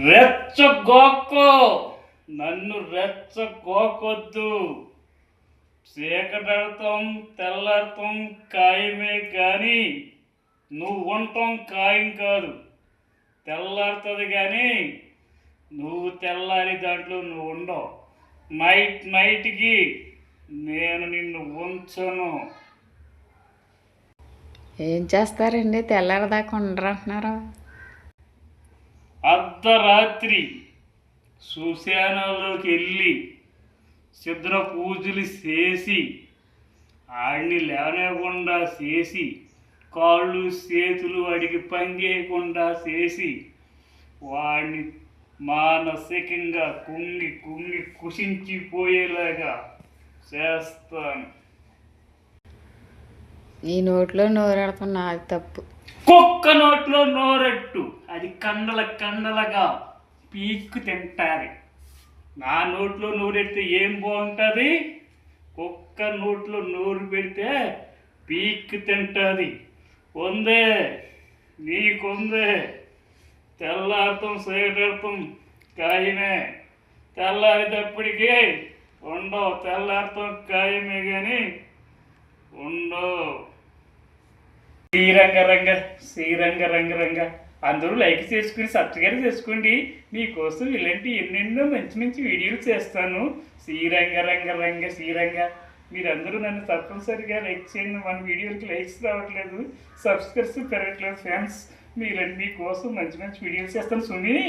రెచ్చగోక్కో, నన్ను రెచ్చగోకొద్దు. చీకటడతాం తెల్లాడతాం ఖాయమే కానీ నువ్వు ఉండటం ఖాయం కాదు. తెల్లారుతుంది కానీ నువ్వు తెల్లారి దాంట్లో నువ్వు ఉండవు. నైట్కి నేను నిన్ను ఉంచను. ఏం చేస్తారండి? తెల్లారదాకా ఉండరు అంటున్నారు. అర్ధరాత్రి శ్మశానాల్లోకి వెళ్ళి సిద్ర పూజలు చేసి ఆడిని లేవనేకుండా చేసి కాళ్ళు చేతులు వాడికి పని చేయకుండా చేసి వాడిని మానసికంగా కుంగి కుంగి కుషించిపోయేలాగా చేస్తాను. ఈ నోట్లో నోరెడతాం నాది తప్పు. కుక్క నోట్లో నోరెట్టు, అది కండలగా పీక్కు తింటారు. నా నోట్లో నోరెడితే ఏం బాగుంటుంది? కుక్క నోట్లో నోరు పెడితే పీక్కు తింటుంది. ఉందే నీకుందే. తెల్లారుతాం సేటెడతాం ఖాయమే. తెల్లారేటప్పటికీ ఉండవు. తెల్లారుతాం ఖాయమే కానీ ఉండవు. శ్రీరంగ అందరూ లైక్ చేసుకుని సబ్స్క్రైబ్ చేసుకోండి. మీకోసం ఇలాంటి ఎన్నెన్నో మంచి మంచి వీడియోలు చేస్తాను. శ్రీరంగ మీరందరూ నన్ను తప్పనిసరిగా లైక్ చేయండి. మన వీడియోకి లైక్స్ రావట్లేదు, సబ్స్క్రైబ్స్ పెరగట్లేదు ఫ్రెండ్స్. మీకోసం మంచి మంచి వీడియోలు చేస్తాను. సుమి.